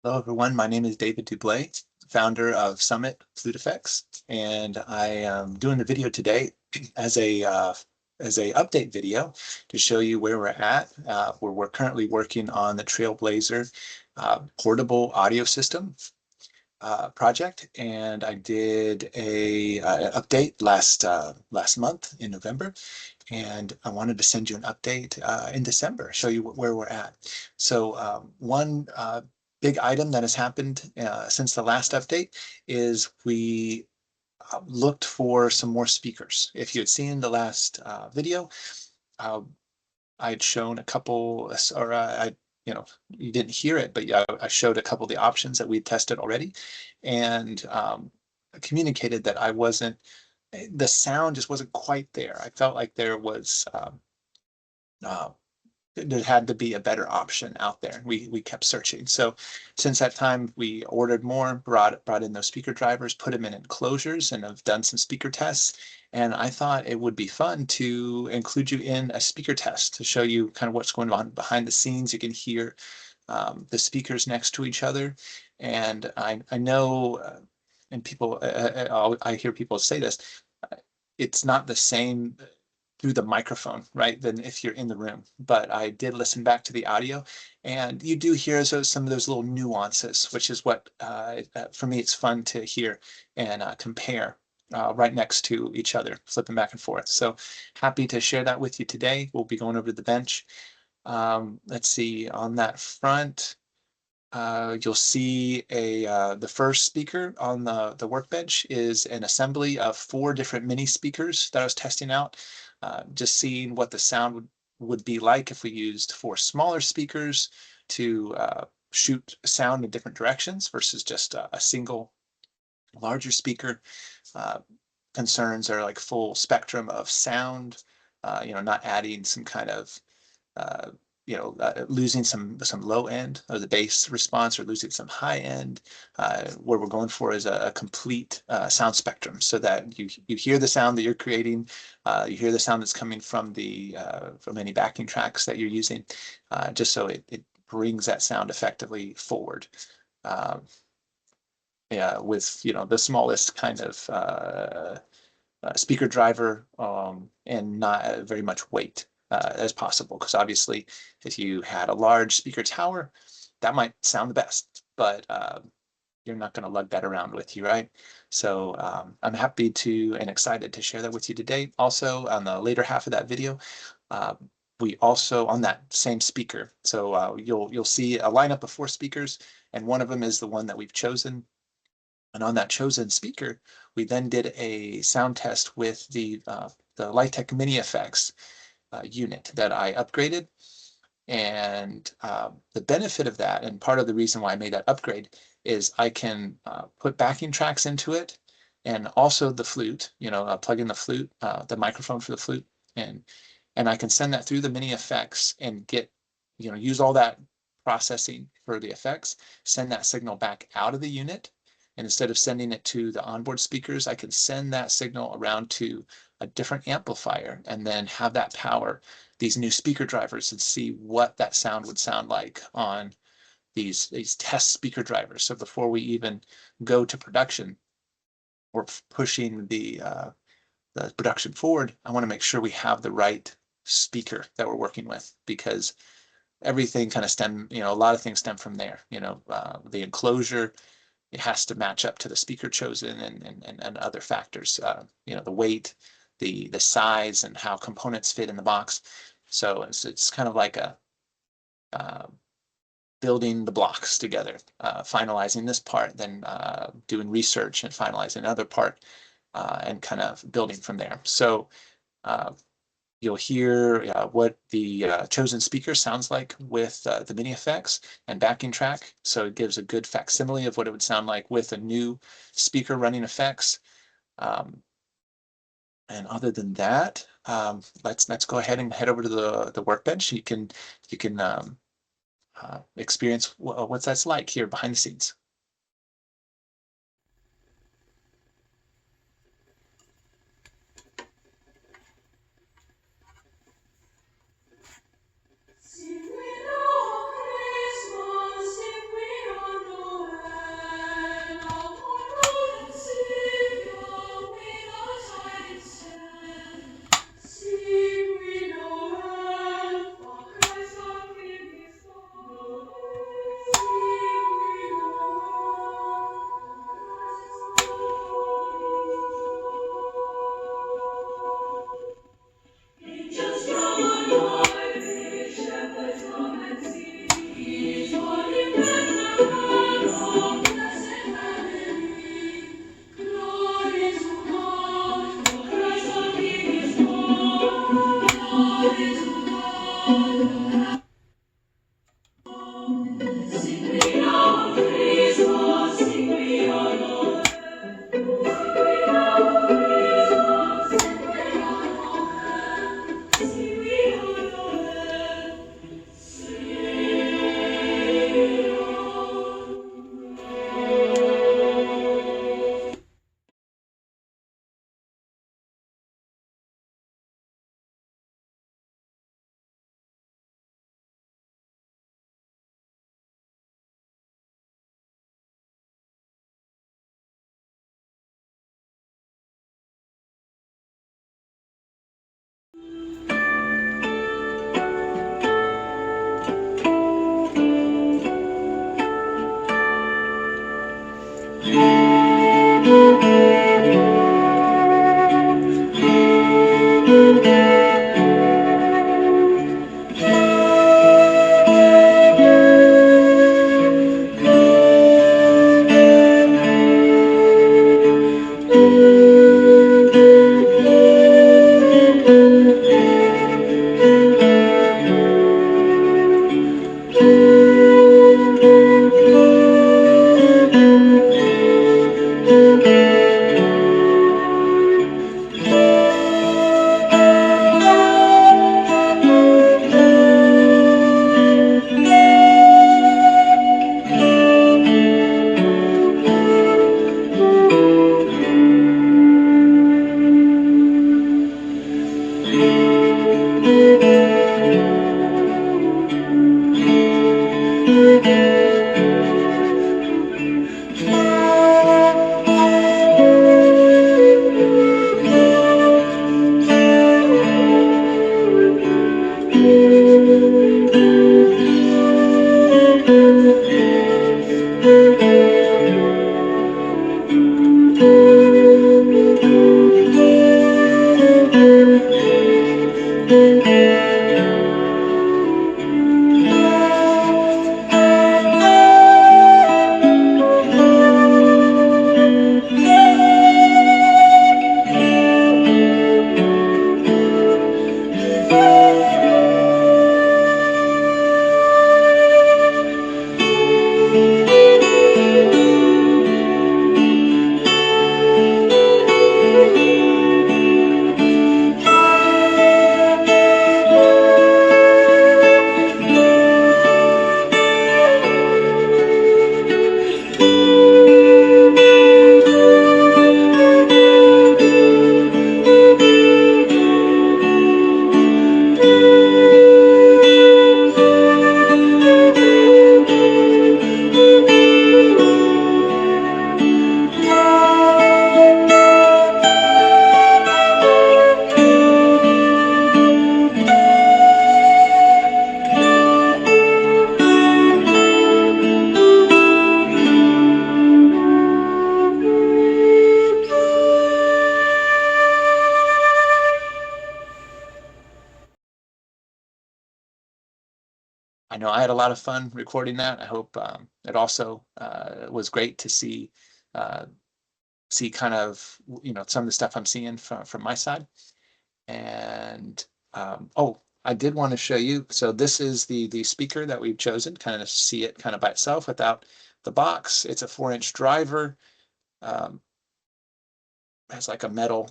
Hello, everyone. My name is David Dublé, founder of Summit Flute Effects, and I am doing the video today as a update video to show you where we're at. Where we're currently working on the Trailblazer portable audio system project, and I did a update last month in November, and I wanted to send you an update in December, show you where we're at. So one big item that has happened since the last update is we looked for some more speakers. If you had seen the last video, uh, I had shown a couple, or you didn't hear it, but yeah, I showed a couple of the options that we tested already, and communicated that I wasn't, the sound just wasn't quite there. I felt like there was, uh, there had to be a better option out there. We kept searching. So since that time, we ordered more, brought in those speaker drivers, put them in enclosures, and have done some speaker tests. And I thought it would be fun to include you in a speaker test to show you kind of what's going on behind the scenes. You can hear the speakers next to each other. And I know, and people, I hear people say this, it's not the same through the microphone, right, than if you're in the room. But I did listen back to the audio, and you do hear some of those little nuances, which is what, for me, it's fun to hear and compare right next to each other, flipping back and forth. So happy to share that with you today. We'll be going over to the bench. Let's see, on that front, you'll see the first speaker on the workbench is an assembly of 4 different mini speakers that I was testing out, just seeing what the sound would be like if we used 4 smaller speakers to shoot sound in different directions versus just a single larger speaker. Uh, Concerns are like full spectrum of sound, not adding some kind of uh, losing some low end of the bass response or losing some high end. What we're going for is a complete sound spectrum, so that you hear the sound that you're creating, you hear the sound that's coming from from any backing tracks that you're using, just so it brings that sound effectively forward. Um, yeah, with the smallest kind of speaker driver, and not very much weight as possible. Because obviously, if you had a large speaker tower, that might sound the best, but you're not going to lug that around with you, right? So I'm happy to and excited to share that with you today. Also, on the later half of that video, uh, we also on that same speaker. So you'll see a lineup of 4 speakers, and one of them is the one that we've chosen. And on that chosen speaker, we then did a sound test with the Litec Mini Effects unit that I upgraded. And the benefit of that, and part of the reason why I made that upgrade, is I can put backing tracks into it, and also the flute, plug in the flute, the microphone for the flute, and I can send that through the Mini Effects and get, use all that processing for the effects, send that signal back out of the unit. And instead of sending it to the onboard speakers, I can send that signal around to a different amplifier and then have that power these new speaker drivers and see what that sound would sound like on these test speaker drivers. So before we even go to production, we're pushing the production forward. I want to make sure we have the right speaker that we're working with, because everything kind of a lot of things stem from there. The enclosure, it has to match up to the speaker chosen, and other factors, the weight, the size, and how components fit in the box. So it's kind of like a uh, building the blocks together, finalizing this part, then doing research and finalizing another part, and kind of building from there. So uh, you'll hear what the chosen speaker sounds like with the Mini Effects and backing track. So it gives a good facsimile of what it would sound like with a new speaker running effects. Um, and other than that, let's go ahead and head over to the workbench. You can experience what that's like here behind the scenes. I know I had a lot of fun recording that. I hope it also was great to uh, see kind of some of the stuff I'm seeing from my side. And oh, I did want to show you. So this is the speaker that we've chosen. Kind of see it kind of by itself without the box. It's a 4-inch driver. Has like a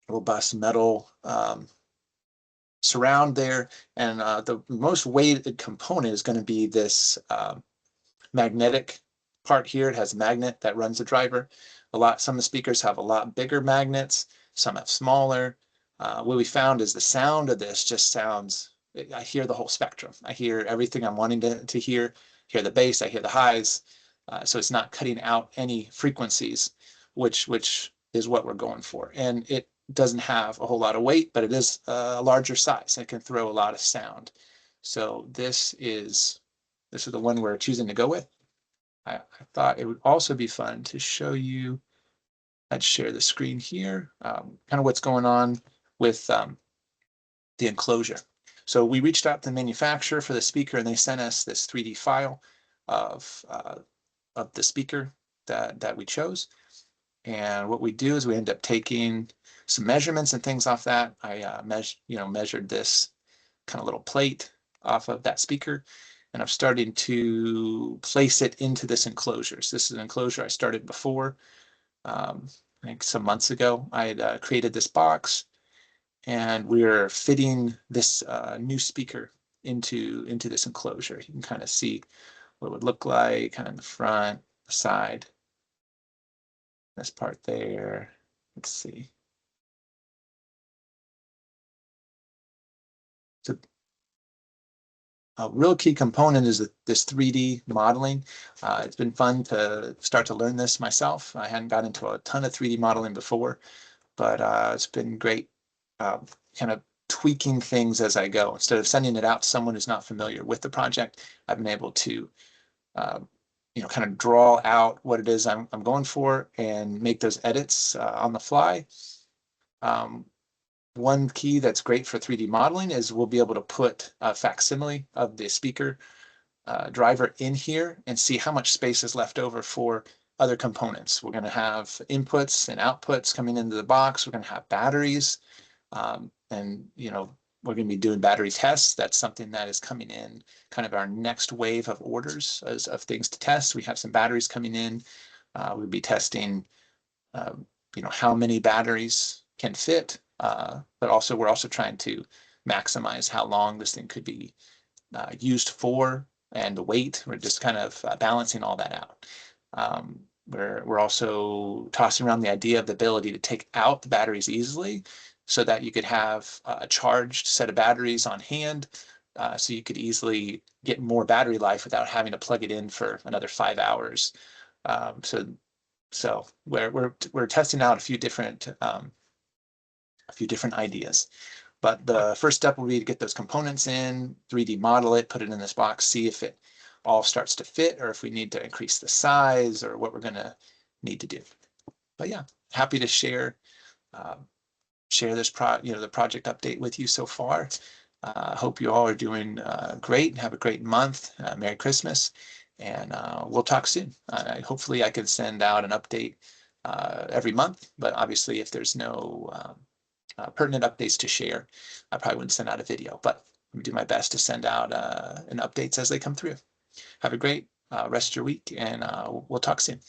robust metal surround there, and the most weighted component is going to be this magnetic part here. It has a magnet that runs the driver. Some of the speakers have a lot bigger magnets, some have smaller. What we found is the sound of this just sounds, I hear the whole spectrum. I hear everything I'm wanting to hear the bass, I hear the highs. So it's not cutting out any frequencies, which is what we're going for. And it doesn't have a whole lot of weight, but it is a larger size. It can throw a lot of sound. So this is the one we're choosing to go with. I thought it would also be fun to show you. Let's share the screen here, kind of what's going on with the enclosure. So we reached out to the manufacturer for the speaker, and they sent us this 3D file of the speaker that we chose. And what we do is we end up taking some measurements and things off that. I measured this kind of little plate off of that speaker, and I'm starting to place it into this enclosure. So this is an enclosure I started before. I think some months ago, I had created this box, and we're fitting this new speaker into this enclosure. You can kind of see what it would look like, kind of in the front, the side, this part there. Let's see. So a real key component is this 3D modeling. It's been fun to start to learn this myself. I hadn't got into a ton of 3D modeling before, but it's been great kind of tweaking things as I go. Instead of sending it out to someone who's not familiar with the project, I've been able to kind of draw out what it is I'm going for and make those edits on the fly. One key that's great for 3D modeling is we'll be able to put a facsimile of the speaker driver in here and see how much space is left over for other components. We're going to have inputs and outputs coming into the box. We're going to have batteries, and we're going to be doing battery tests. That's something that is coming in kind of our next wave of orders of things to test. We have some batteries coming in. We'll be testing how many batteries can fit, but also we're also trying to maximize how long this thing could be used for, and the weight. We're just kind of balancing all that out. We're also tossing around the idea of the ability to take out the batteries easily, so that you could have a charged set of batteries on hand, so you could easily get more battery life without having to plug it in for another 5 hours. So we're testing out a few different ideas. But the first step will be to get those components in, 3D model it, put it in this box, see if it all starts to fit, or if we need to increase the size, or what we're going to need to do. But yeah, happy to share this the project update with you so far. Hope you all are doing great. Have a great month. Merry Christmas, and we'll talk soon. Hopefully I can send out an update every month, but obviously if there's no pertinent updates to share, I probably wouldn't send out a video, but I'm do my best to send out an updates as they come through. Have a great rest of your week, and we'll talk soon.